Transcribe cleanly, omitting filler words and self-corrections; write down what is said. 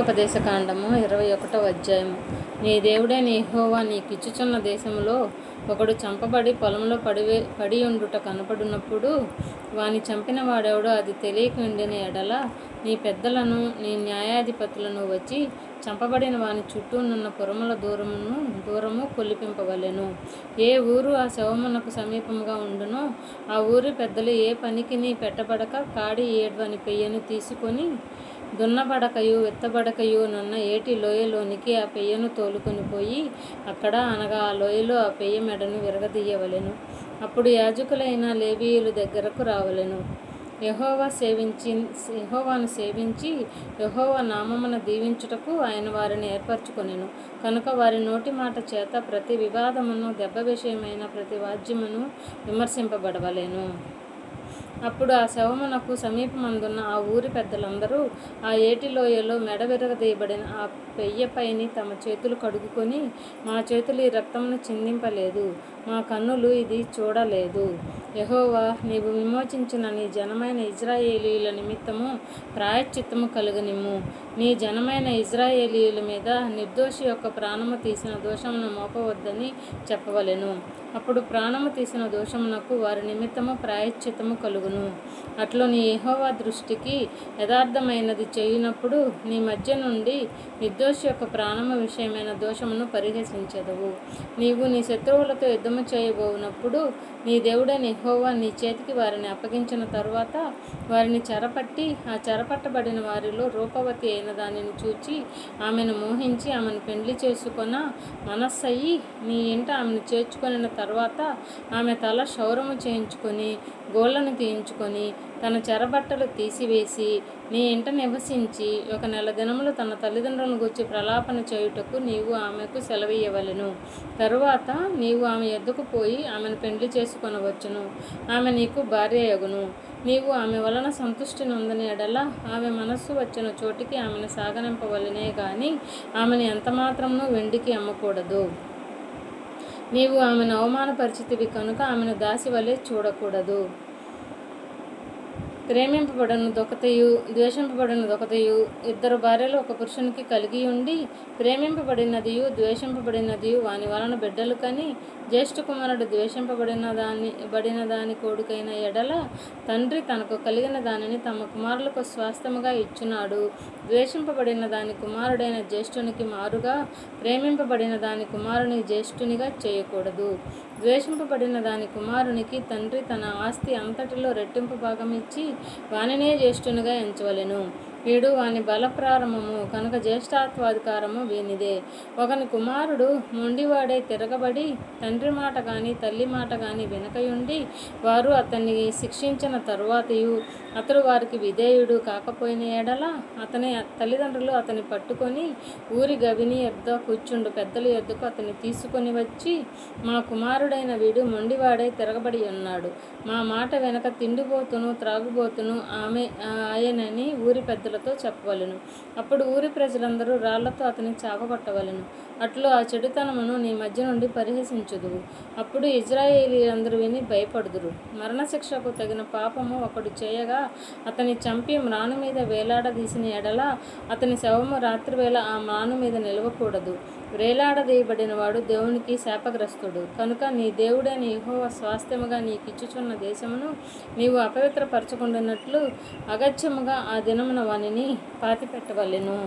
ఉపదేశకాండము 21వ అధ్యాయము. నీ దేవుడైన యెహోవా నీకిచ్చుచున్న దేశములో ఒకడు చంపబడి పొలంలో పడియుండుట కనపడినప్పుడు వాని చంపిన వాడెవడో అది తెలియకుండిన ఎడల నీ పెద్దలను నీ న్యాయాధిపతులను వచ్చి చంపబడిన వాని చుట్టూనున్న పురముల దూరము కొలిపింపవలెను. ఏ ఊరు ఆ శవమునకు సమీపముగా ఉండునో ఆ ఊరి పెద్దలు ఏ పనికిని పెట్టబడక కాడి ఏడ్వని పెయ్యను తీసుకొని దున్నబడకయు విత్తబడకయు నున్న ఏటి లోయలోనికి ఆ పెయ్యను తోలుకొని పోయి అక్కడ అనగా ఆ లోయలో ఆ పెయ్య మెడను విరగదీయవలెను. అప్పుడు యాజకులైన లేవీయుల దగ్గరకు రావలెను. యెహోవాను సేవించి యెహోవా నామమున దీవించుటకు ఆయన వారిని ఏర్పరచుకొనెను కనుక వారి నోటి మాట చేత ప్రతి వివాదమును దెబ్బ విషయమైన ప్రతి వాద్యమును విమర్శింపబడవలెను. అప్పుడు ఆ శవమునకు సమీపమందున్న ఆ ఊరి పెద్దలందరూ ఆ ఏటిలోయలో మెడ విరగదీయబడిన ఆ పెయ్యపైని తమ చేతులు కడుగుకొని, మా చేతులు ఈ రక్తమును చిందింపలేదు, మా కన్నులు ఇది చూడలేదు. యెహోవా, నీవు విమోచించిన నీ జనమైన ఇశ్రాయేలీయుల నిమిత్తము ప్రాయశ్చిత్తము కలుగనిమ్ము. నీ జనమైన ఇశ్రాయేలీయుల మీద నిర్దోషి యొక్క ప్రాణము తీసిన దోషమును మోపవద్దని చెప్పవలెను. అప్పుడు ప్రాణము తీసిన దోషమునకు వారి నిమిత్తము ప్రాయశ్చిత్తము కలుగును. అట్లు నీ యెహోవా దృష్టికి యథార్థమైనది చేయునప్పుడు నీ మధ్య నుండి నిర్దోషి యొక్క ప్రాణము విషయమైన దోషమును పరిహసించెదవు. నీవు నీ శత్రువులతో యుద్ధము చేయబోవునప్పుడు నీ దేవుడైన యెహోవా నీ చేతికి వారిని అప్పగించిన తరువాత వారిని చెరపట్టి ఆ చెరపట్టబడిన వారిలో రూపవతి అయిన దానిని చూచి ఆమెను మోహించి ఆమెను పెండ్లి చేసుకొన మనస్సయి నీ ఇంట ఆమెను చేర్చుకొనిన తర్వాత ఆమె తల క్షౌరము చేయించుకొని గోళ్లను తీయించుకొని తన చెరబట్టలు తీసివేసి నీ ఇంట నివసించి 1 నెల దినములు తన తల్లిదండ్రులను గూర్చి ప్రలాపన చేయుటకు నీవు ఆమెకు సెలవీయవలెను. తరువాత నీవు ఆమె యొద్దకు పోయి ఆమెను పెండ్లి చేసుకొనవచ్చును. ఆమె నీకు భార్యయగును. నీవు ఆమె వలన సంతుష్టి నొందని ఎడల ఆమె మనస్సు వచ్చిన చోటికి ఆమెను సాగనింపవలెనే గాని ఆమెను ఎంతమాత్రమును వెండికి అమ్మకూడదు. నీవు ఆమెను అవమానపరిచితివి కనుక ఆమెను దాసి వలె చూడకూడదు. ప్రేమింపబడనిదొకతయు ద్వేషింపబడనిదొకతయు 2 భార్యలు ఒక పురుషునికి కలిగి ఉండి ప్రేమింపబడినదియు ద్వేషింపబడినదియు వాని వలన బిడ్డలు కని జ్యేష్ఠ కుమారుడు ద్వేషింపబడిన దాని కొడుకైన ఎడల తండ్రి తనకు కలిగిన దానిని తమ కుమారులకు స్వాస్థ్యముగా ఇచ్చున్నాడు. ద్వేషింపబడిన దాని కుమారుడైన జ్యేష్ఠునికి మారుగా ప్రేమింపబడిన దాని కుమారుని జ్యేష్ఠునిగా చేయకూడదు. ద్వేషింపబడిన దాని కుమారునికి తండ్రి తన ఆస్తి అంతటిలో రెట్టింపు భాగం ఇచ్చి వానినే జ్యేష్ఠునిగా ఎంచవలెను. వీడు వాని బలప్రారంభము కనుక జ్యేష్ఠత్వాధికారము వీనిదే. ఒకని కుమారుడు మొండివాడై తిరగబడి తండ్రి మాట గాని తల్లి మాట గాని వినకయుండి వారు అతన్ని శిక్షించిన తరువాతయు అతడు వారికి విధేయుడు కాకపోయిన ఎడల అతని తల్లిదండ్రులు అతని పట్టుకొని ఊరి గవిని యొద్ద కూర్చుండు పెద్దల యొద్దకు అతన్ని తీసుకొని వచ్చి, మా కుమారుడైన వీడు మొండివాడై తిరగబడి ఉన్నాడు, మా మాట వెనక తిండిపోతును త్రాగుబోతును ఆయనని ఊరి పెద్దలతో చెప్పవలెను. అప్పుడు ఊరి ప్రజలందరూ రాళ్లతో అతని చావగొట్టవలెను. అట్లు ఆ చెడుతనమును నీ మధ్య నుండి పరిహసించుదువు. అప్పుడు ఇశ్రాయేలీయులందరూ విని భయపడుదురు. మరణశిక్షకు తగిన పాపము ఒకడు చేయగా అతని చంపి మ్రాను మీద వేలాడదీసిన ఎడల అతని శవము రాత్రివేళ ఆ మ్రాను మీద నిలవకూడదు. వేలాడదీయబడిన వాడు దేవునికి శాపగ్రస్తుడు. కనుక నీ దేవుడైన యెహోవా స్వాస్థ్యముగా నీకిచ్చుచున్న దేశమును నీవు అపవిత్రపరచుకుంటున్నట్లు అగత్యముగా ఆ దినమున వానిని పాతిపెట్టవలెను.